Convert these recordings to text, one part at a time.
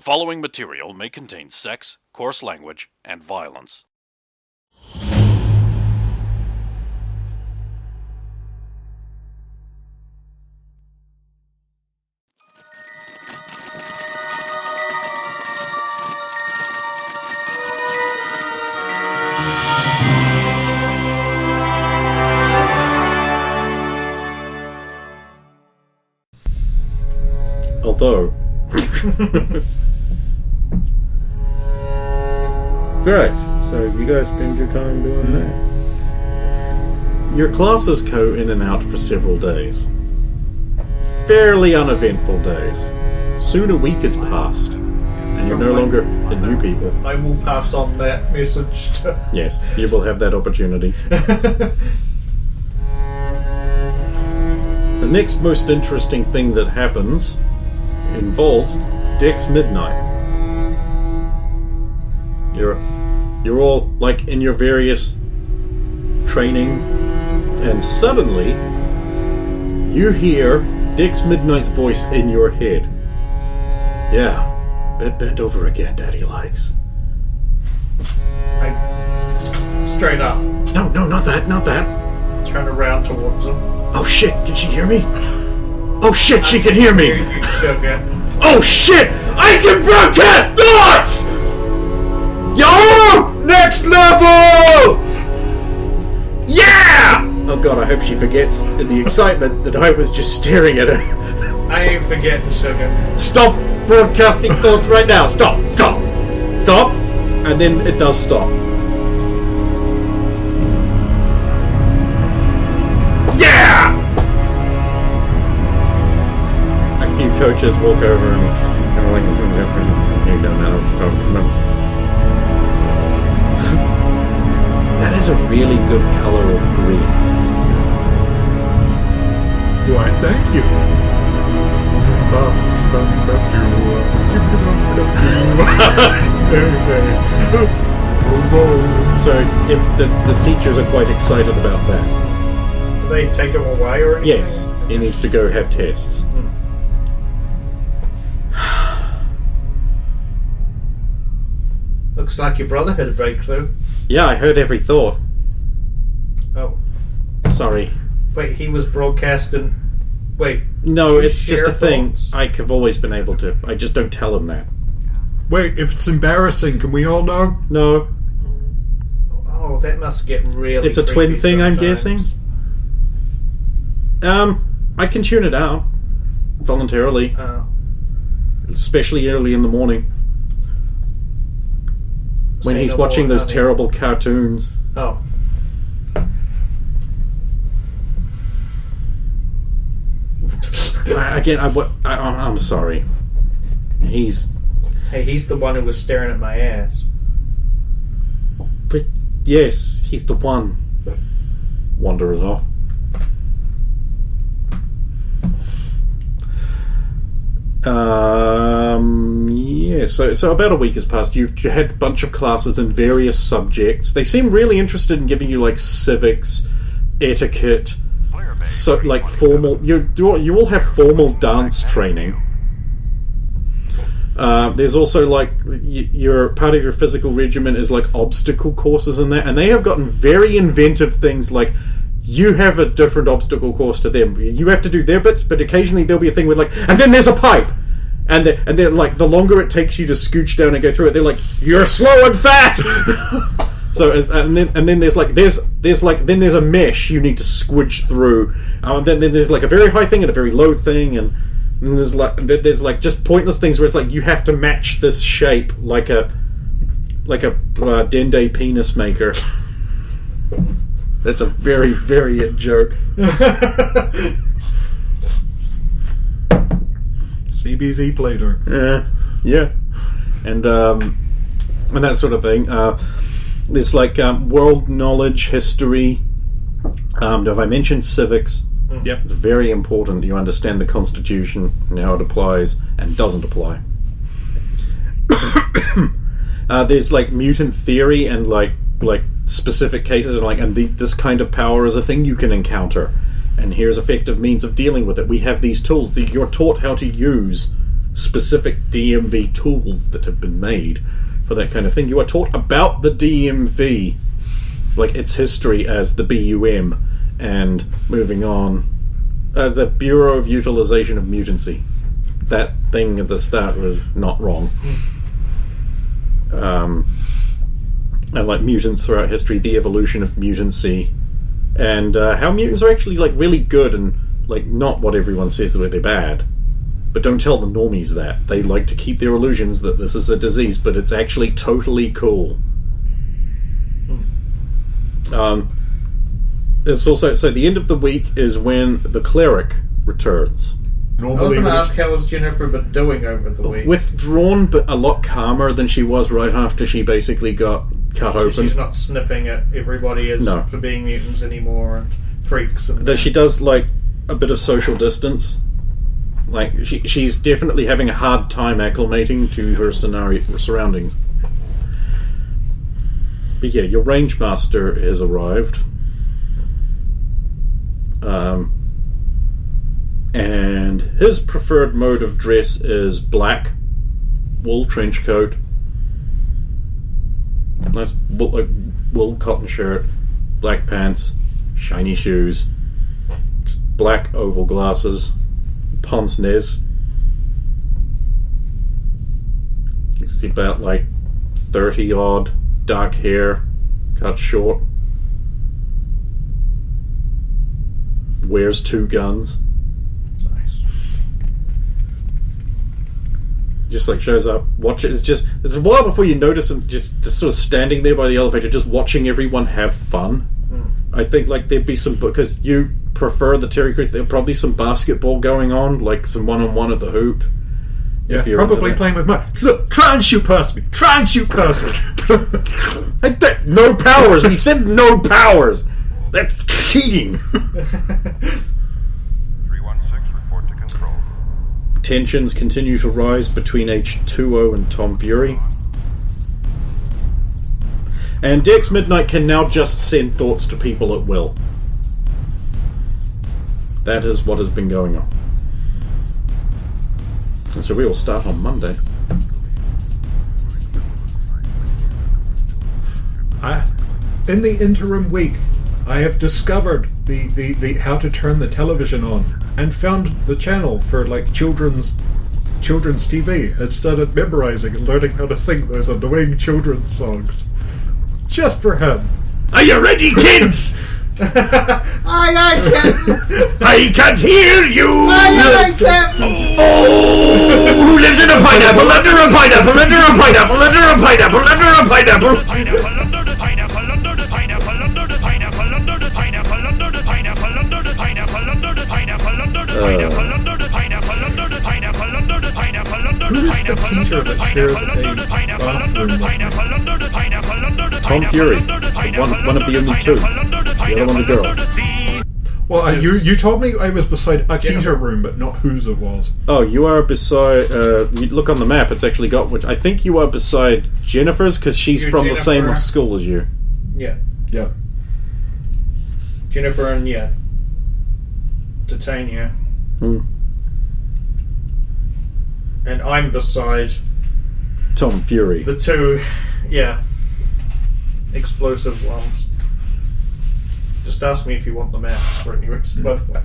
following material may contain sex, coarse language, and violence. Although... Great. So you guys spend your time doing that? Your classes go in and out for several days. Fairly uneventful days. Soon a week has passed, and you're no longer the new people. I will pass on that message to... Yes, you will have that opportunity. The next most interesting thing that happens involves Dex Midnight. You're all like in your various training, and suddenly you hear Dex Midnight's voice in your head. Yeah, bend over again, Daddy likes. I straight up No, not that. turn around towards him. Oh shit, can she hear me? Oh shit, she can hear me! You sugar. Oh shit! I can broadcast thoughts! Yo! Next level! Yeah! Oh god, I hope she forgets in the excitement that I was just staring at her. I ain't forgetting, sugar. Stop broadcasting thoughts right now! Stop! And then it does stop. Yeah! A few coaches walk over and kind of like, you don't know. That is a really good color of green. Why, thank you. So, if the teachers are quite excited about that. Do they take him away or anything? Yes, he needs to go have tests. Looks like your brother had a breakthrough. Yeah, I heard every thought. Oh. Sorry. Wait, he was broadcasting... Wait. No, you it's just a share thing. thoughts? I've always been able to. I just don't tell him that. Wait, if it's embarrassing, can we all know? No. Oh, that must get really It's a twin creepy thing, I'm sometimes. guessing? I can tune it out. Voluntarily. Oh. Especially early in the morning. When Say he's no watching more, those honey. terrible cartoons. Oh. I'm sorry. Hey, he's the one who was staring at my ass. But yes, he's the one. Wanderers off. Yeah, so about a week has passed. You've had a bunch of classes in various subjects. They seem really interested in giving you like civics, etiquette, so like formal. You all have formal dance training. There's also like your part of your physical regimen is like obstacle courses in there, and they have gotten very inventive things like you have a different obstacle course to them. You have to do their bits, but occasionally there'll be a thing with like, and then there's a pipe, and they're like, the longer it takes you to scooch down and go through it, they're like, you're slow and fat. So and then there's a mesh you need to squidge through. Then there's like a very high thing and a very low thing, and there's like just pointless things where it's like you have to match this shape like a Dende penis maker. That's a very, very it joke. CBZ played her. Yeah, and that sort of thing. There's like world knowledge, history. Have I mentioned civics? Yep. It's very important you understand the Constitution and how it applies and doesn't apply. There's like mutant theory and like specific cases, and this kind of power is a thing you can encounter, and here's effective means of dealing with it. We have these tools that you're taught how to use specific DMV tools that have been made for that kind of thing. You are taught about the DMV, like its history as the BUM, and moving on, the Bureau of Utilization of Mutancy. That thing at the start was not wrong. And like mutants throughout history, the evolution of mutancy, and how mutants are actually like really good and like not what everyone says that they're bad. But don't tell the normies that. They like to keep their illusions that this is a disease, but it's actually totally cool. It's also, so the end of the week is when the cleric returns. I was going to ask how was Jennifer been doing over the week. Withdrawn, but a lot calmer than she was right after she basically got cut open. She's not snipping at everybody for being mutants anymore and freaks. And she does like a bit of social distance. Like she's definitely having a hard time acclimating to her surroundings. But yeah, your range master has arrived. And his preferred mode of dress is black wool trench coat, nice wool cotton shirt, black pants, shiny shoes, black oval glasses, pince nez. He's about like 30 odd, dark hair, cut short, wears 2 guns. Just like shows up, watches. It's a while before you notice him just sort of standing there by the elevator, just watching everyone have fun. I think like there'd be some, because you prefer the Terry Crews, there'll probably some basketball going on, like some one-on-one at the hoop. Yeah, probably playing with mud. Look, try and shoot past me. Try and shoot past me. Like that, no powers. We said no powers. That's cheating. 316, report to control. Tensions continue to rise between H2O and Tom Fury. And Dex Midnight can now just send thoughts to people at will. That is what has been going on. And so we will start on Monday. In the interim week, I have discovered the how to turn the television on and found the channel for like children's TV and started memorizing and learning how to sing those annoying children's songs. Just for him. Are you ready, kids? Aye, Captain! I can't hear you! Aye, Captain! Oh, who lives in a pineapple, under a pineapple, under a pineapple, under a pineapple, under a pineapple? Pineapple under the pineapple, under the pineapple, under the pineapple, under the pineapple, under the pineapple, under the pineapple, under the pineapple, under the pineapple, under the pineapple, under the pineapple, under the pineapple, under the pineapple, under the pineapple, under the pineapple, under the pineapple, under the pineapple, under the Tom Fury, one of the only two. The other one's a girl. Well, you told me I was beside Akita's room, but not whose it was. Oh, you are beside. You look on the map. It's actually got which. I think you are beside Jennifer's because she's You're from Jennifer. the same school as you. Yeah. Yeah. Jennifer and, Titania. And I'm beside Tom Fury. the two, explosive ones. Just ask me if you want the maps for any reason, by the way.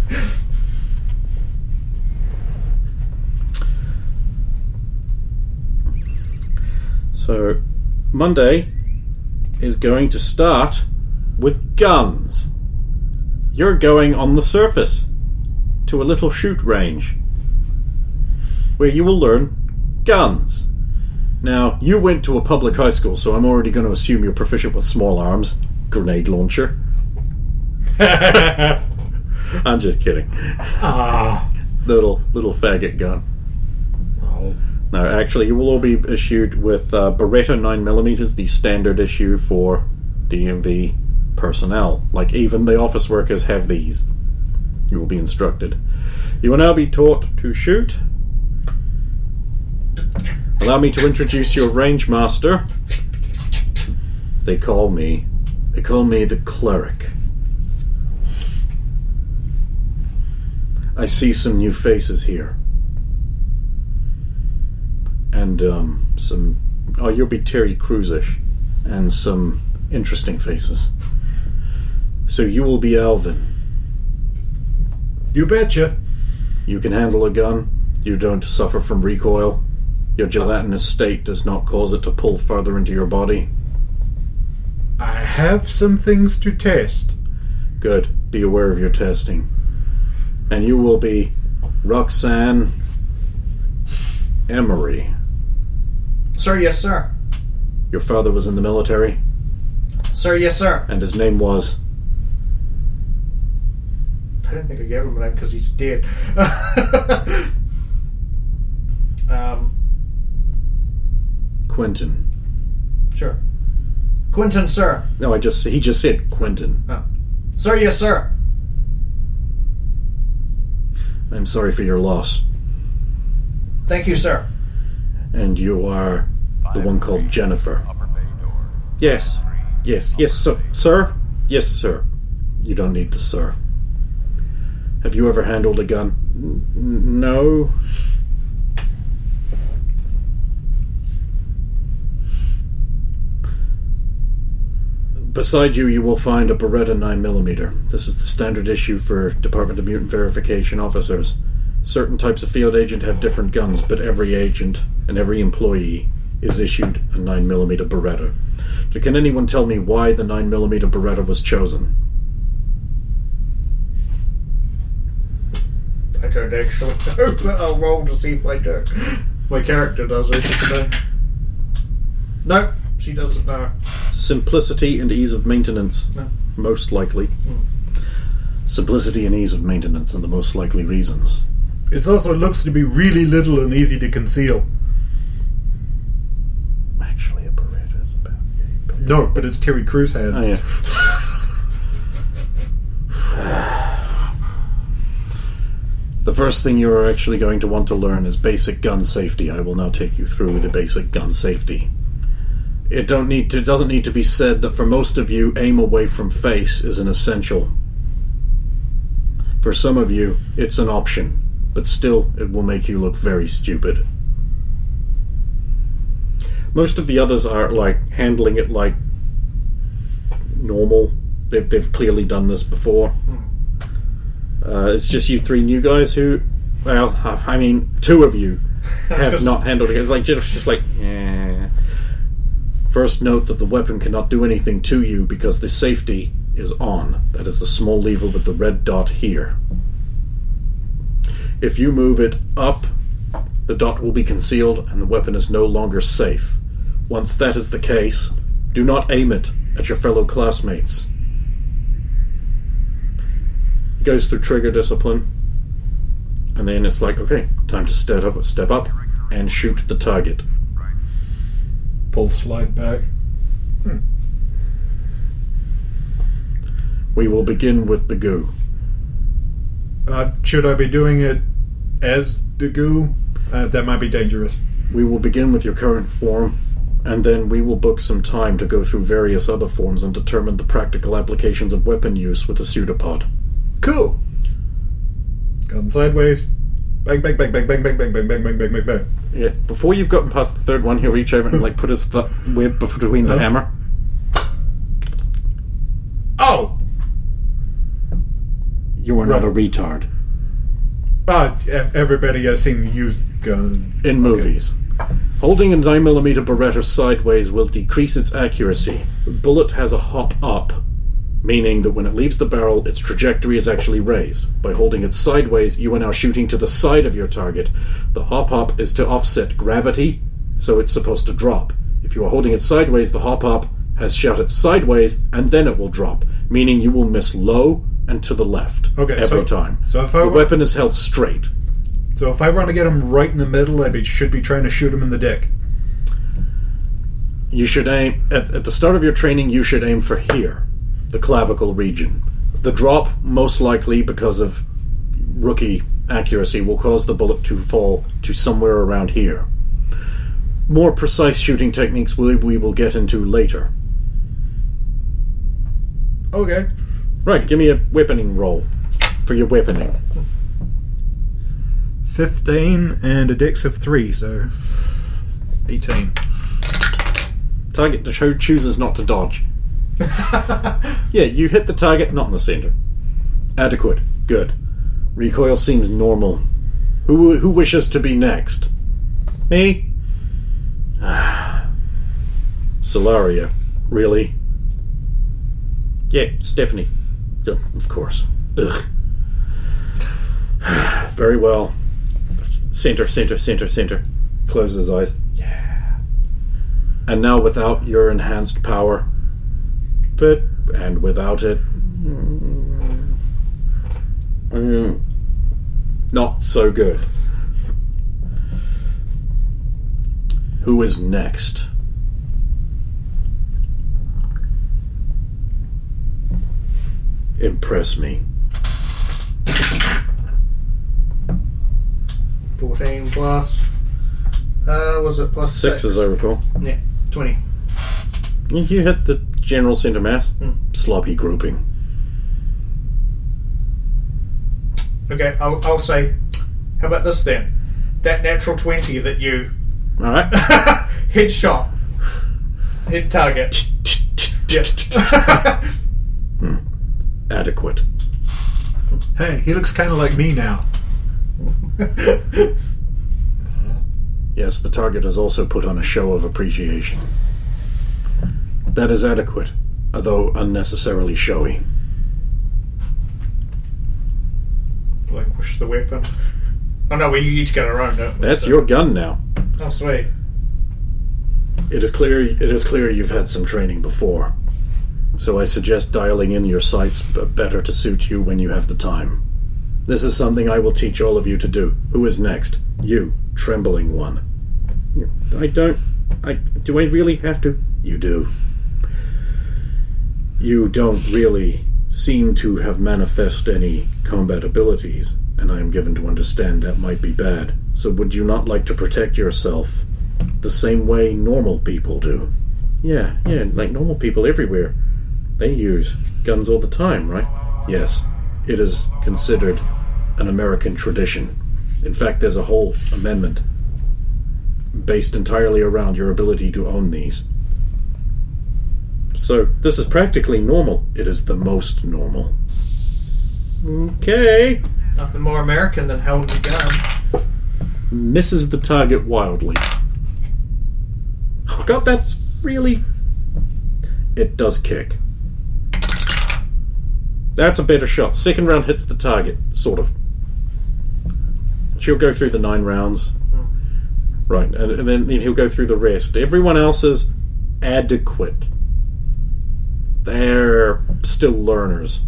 So, Monday is going to start with guns. You're going on the surface to a little shoot range where you will learn guns. Now, you went to a public high school, so I'm already going to assume you're proficient with small arms. Grenade launcher. I'm just kidding. Little faggot gun. Oh. No, actually, you will all be issued with Beretta 9mm, the standard issue for DMV personnel. Like, even the office workers have these. You will be instructed. You will now be taught to shoot. Allow me to introduce your range master. They call me the cleric. I see some new faces here. and some. Oh, you'll be Terry Crews-ish, and some interesting faces. So you will be Alvin. You betcha. You can handle a gun. You don't suffer from recoil. Your gelatinous state does not cause it to pull further into your body. I have some things to test. Good. Be aware of your testing. And you will be Roxanne Emery. Sir, yes, sir. Your father was in the military, Sir, yes, sir. and his name was... I didn't think I gave him a name because he's dead. Quentin. Sure. Quentin, sir. No, he just said Quentin. Oh. Sir, yes, sir. I'm sorry for your loss. Thank you, sir. And you are the one called Jennifer. Upper bay door. Yes. Yes, sir. Sir? Yes, sir. You don't need the sir. Have you ever handled a gun? No. Beside you, you will find a Beretta 9mm. This is the standard issue for Department of Mutant Verification officers. Certain types of field agent have different guns, but every agent and every employee is issued a 9mm Beretta. So can anyone tell me why the 9mm Beretta was chosen? I don't actually know, but I'll roll to see if I do. My character does, I should say. No, she doesn't know. Simplicity and ease of maintenance, No. most likely. Simplicity and ease of maintenance are the most likely reasons. It also looks to be really little and easy to conceal. Actually, a Beretta is about yay big. No, but it's Terry Crews hands. Oh, yeah. The first thing you are actually going to want to learn is basic gun safety. I will now take you through the basic gun safety. It doesn't need to be said that for most of you, aim away from face is an essential. For some of you, it's an option, but still, it will make you look very stupid. Most of the others are like handling it like normal. They've clearly done this before. It's just you three new guys who, well, I mean, two of you have not handled it. It's like just like, eh. First, note that the weapon cannot do anything to you because the safety is on. That is the small lever with the red dot here. If you move it up, the dot will be concealed and the weapon is no longer safe. Once that is the case, do not aim it at your fellow classmates. It goes through trigger discipline, and then it's like, okay, time to step up and shoot the target. Pull slide back. We will begin with the goo. Should I be doing it as the goo? That might be dangerous. We will begin with your current form, and then we will book some time to go through various other forms and determine the practical applications of weapon use with a pseudopod. Cool. Gun sideways. Bang, bang, bang, bang, bang, bang, bang, bang, bang, bang, bang, bang, bang. Yeah. Before you've gotten past the third one, he'll reach over and like put his web between the hammer. Oh! You are not a retard. Everybody has seen used gun. In movies. Holding a 9mm Beretta sideways will decrease its accuracy. The bullet has a hop up, meaning that when it leaves the barrel, its trajectory is actually raised. By holding it sideways, you are now shooting to the side of your target. The hop-up is to offset gravity, so it's supposed to drop. If you are holding it sideways, the hop-up has shot it sideways, and then it will drop, meaning you will miss low and to the left every time. So if the weapon is held straight. So if I want to get him right in the middle, I should be trying to shoot him in the dick. You should aim, at the start of your training, you should aim for here. The clavicle region. The drop, most likely because of rookie accuracy, will cause the bullet to fall to somewhere around here. More precise shooting techniques we will get into later. Okay. Right, give me a weaponing roll for your weaponing. 15 and a dex of 3, so 18. Target chooses not to dodge. Yeah, you hit the target, not in the center. Adequate. Good. Recoil seems normal. Who wishes to be next? Me? Solaria. Really? Yeah, Stephanie. Of course. Ugh. Very well. Center. Closes his eyes. Yeah. And now without your enhanced power, and without it, not so good. Who is next? Impress me. 14 plus. Was it plus 6 as I recall. Yeah, 20. You hit the general center mass. Sloppy grouping. Okay, I'll say, how about this then? That natural 20 that you Alright. headshot. Hit target. Yep. Adequate. Hey, he looks kind of like me now. Yes, the target has also put on a show of appreciation. That is adequate, although unnecessarily showy. Relinquish the weapon. Oh no, we each got our own, don't we? That's So- your gun now. Oh, sweet. It is clear you've had some training before. So I suggest dialing in your sights better to suit you when you have the time. This is something I will teach all of you to do. Who is next? You, trembling one. Do I really have to? You do. You don't really seem to have manifest any combat abilities, and I am given to understand that might be bad. So would you not like to protect yourself the same way normal people do? Yeah, like normal people everywhere. They use guns all the time, right? Yes, it is considered an American tradition. In fact, there's a whole amendment based entirely around your ability to own these. So, this is practically normal. It is the most normal. Okay. Nothing more American than holding a gun. Misses the target wildly. Oh god, that's really... It does kick. That's a better shot. Second round hits the target, sort of. She'll go through the 9 rounds. Right, and then he'll go through the rest. Everyone else is adequate. They're still learners.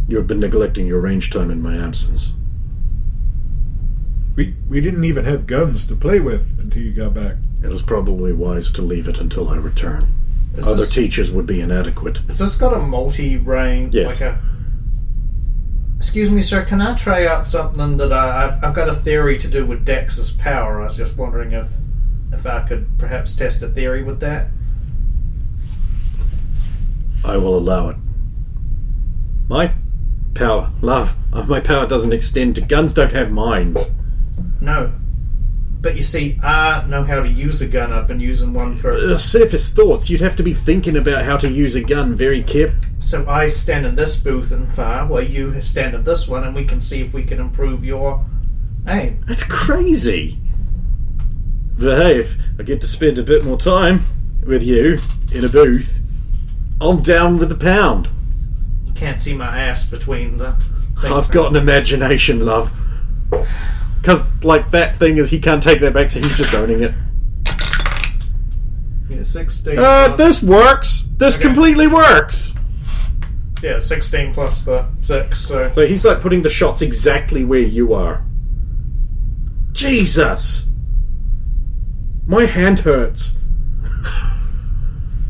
You have been neglecting your range time in my absence. We didn't even have guns to play with until you got back. It is probably wise to leave it until I return. Other teachers would be inadequate. Has this got a multi-range? Yes. Excuse me, sir, can I try out something that I've got a theory to do with Dex's power. I was just wondering if I could perhaps test a theory with that. I will allow it. My power, love, my power doesn't extend to guns. Don't have minds. No. But you see, I know how to use a gun. I've been using one for... Surface thoughts. You'd have to be thinking about how to use a gun very carefully. So I stand in this booth and fire, while you stand in this one, and we can see if we can improve your aim. That's crazy. But hey, if I get to spend a bit more time with you in a booth, I'm down with the pound. You can't see my ass between the things. I've got an imagination, love. Because, like, that thing is, he can't take that back, so he's just owning it. Yeah, 16 This works! This Okay. completely works! Yeah, 16 plus the 6, so... So he's, like, putting the shots exactly where you are. Jesus! My hand hurts.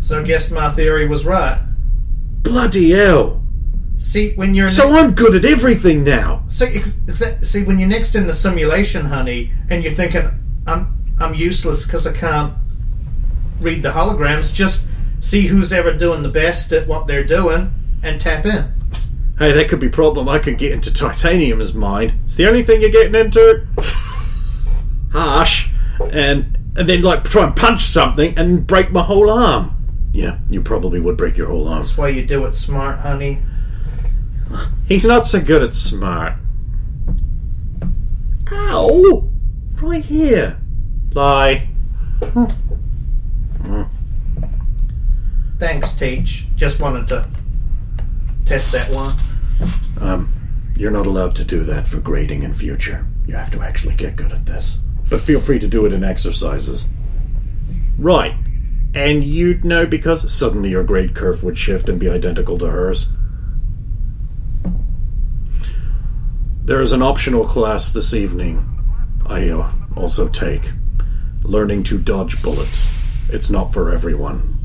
So I guess my theory was right. Bloody hell! See, when you're... So I'm good at everything now! See, when you're next in the simulation, honey, and you're thinking, I'm useless because I can't read the holograms, just see who's ever doing the best at what they're doing and tap in. Hey, that could be a problem. I could get into Titanium's mind. It's the only thing you're getting into. Harsh. And and then like try and punch something and break my whole arm. Yeah, you probably would break your whole arm. That's why you do it smart, honey. He's not so good at smart. Ow! Right here. Lie. Thanks, Teach. Just wanted to test that one. You're not allowed to do that for grading in future. You have to actually get good at this. But feel free to do it in exercises. Right. And you'd know because suddenly your grade curve would shift and be identical to hers. There is an optional class this evening I also take. Learning to dodge bullets. It's not for everyone.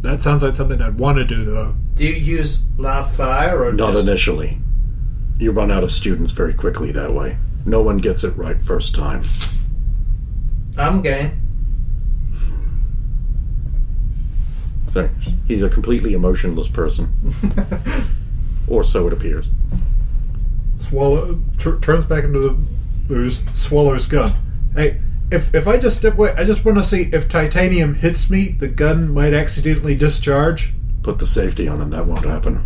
That sounds like something I'd want to do, though. Do you use live fire or Not just... initially. You run out of students very quickly that way. No one gets it right first time. I'm game. So, he's a completely emotionless person. Or so it appears. Swallow turns back into the booze, swallows gun. Hey, if I just step away, I just want to see if titanium hits me, the gun might accidentally discharge. Put the safety on and that won't happen.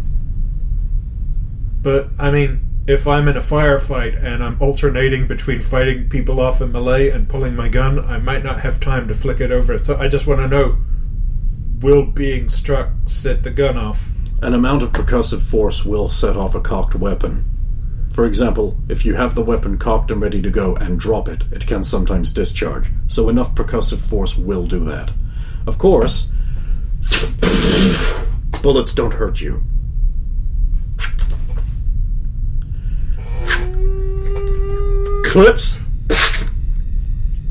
But, I mean, if I'm in a firefight and I'm alternating between fighting people off in melee and pulling my gun, I might not have time to flick it over. So I just want to know, will being struck set the gun off? An amount of percussive force will set off a cocked weapon. For example, if you have the weapon cocked and ready to go and drop it, it can sometimes discharge. So enough percussive force will do that. Of course, bullets don't hurt you. Clips,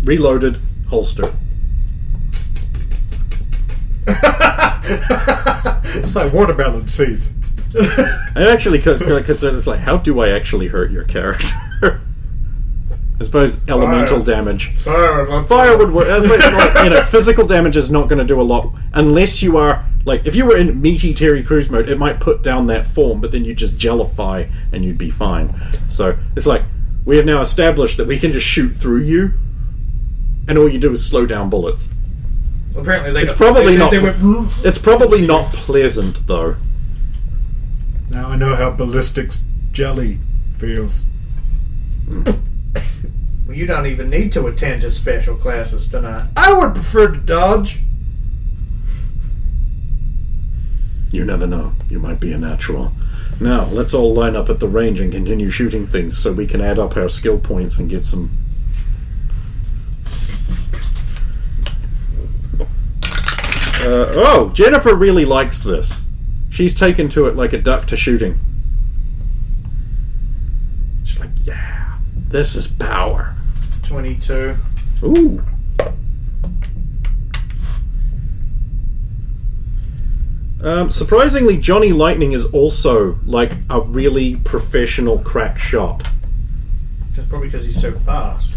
reloaded, holster. It's like watermelon seeds. I actually consider it's like, how do I actually hurt your character? I suppose elemental damage. Fire would work. That's like, physical damage is not going to do a lot unless you are like, if you were in meaty Terry Crews mode, it might put down that form, but then you just gellify and you'd be fine. So it's like, we have now established that we can just shoot through you, and all you do is slow down bullets. Apparently, It's probably not pleasant though. Now I know how ballistics jelly feels. Well, you don't even need to attend your special classes tonight. I would prefer to dodge. You never know. You might be a natural. Now, let's all line up at the range and continue shooting things so we can add up our skill points and get some... Jennifer really likes this. She's taken to it like a duck to shooting. She's like, yeah, this is power. 22. Ooh. Surprisingly, Johnny Lightning is also like a really professional crack shot. That's probably because he's so fast.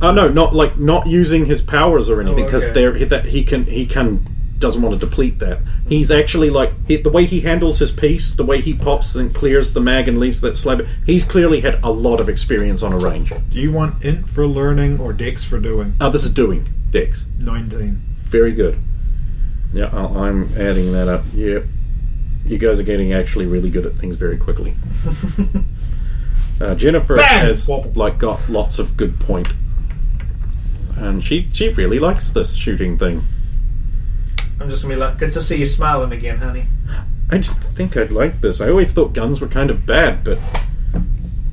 Oh no, not using his powers or anything, because he doesn't want to deplete that. He's actually the way he handles his piece, the way he pops and clears the mag and leaves that slab. He's clearly had a lot of experience on a range. Do you want int for learning or dex for doing? This is doing dex. 19. Very good. Yeah, I'm adding that up. Yep, you guys are getting actually really good at things very quickly. Jennifer has got lots of good point. And she really likes this shooting thing. I'm just gonna be like, good to see you smiling again, honey. I didn't think I'd like this. I always thought guns were kind of bad, but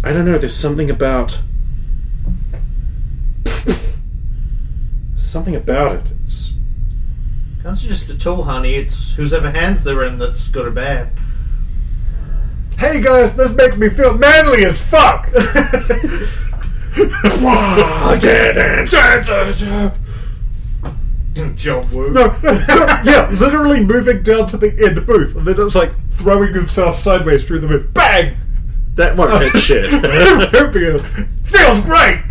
I don't know, there's something about it. Guns are just a tool, honey. It's whose ever hands they're in that's good or bad. Hey guys, this makes me feel manly as fuck! John Woo. No, yeah, literally moving down to the end booth, and then it's like throwing himself sideways through the booth. Bang! That won't hit shit. Feels great!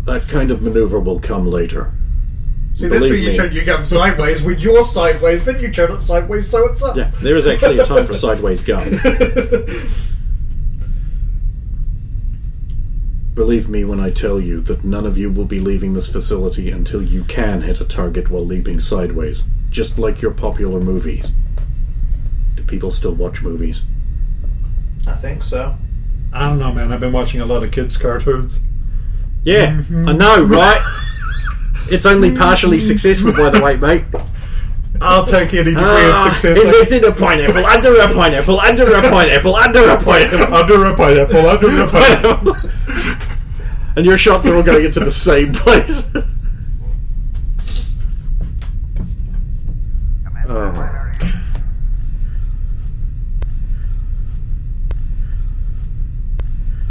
That kind of maneuver will come later. See, that's where you turn your gun sideways. When you're sideways, then you turn it sideways so it's up. Yeah, there is actually a time for sideways gun. Believe me when I tell you that none of you will be leaving this facility until you can hit a target while leaping sideways, just like your popular movies. Do people still watch movies? I think so. I don't know, man. I've been watching a lot of kids' cartoons. Yeah, I know, right? It's only partially successful, by the way, mate. I'll take any degree of success. It lives in a pineapple, under a pineapple, under a pineapple, under a pineapple. Under a pineapple, under a pineapple. And your shots are all going into the same place.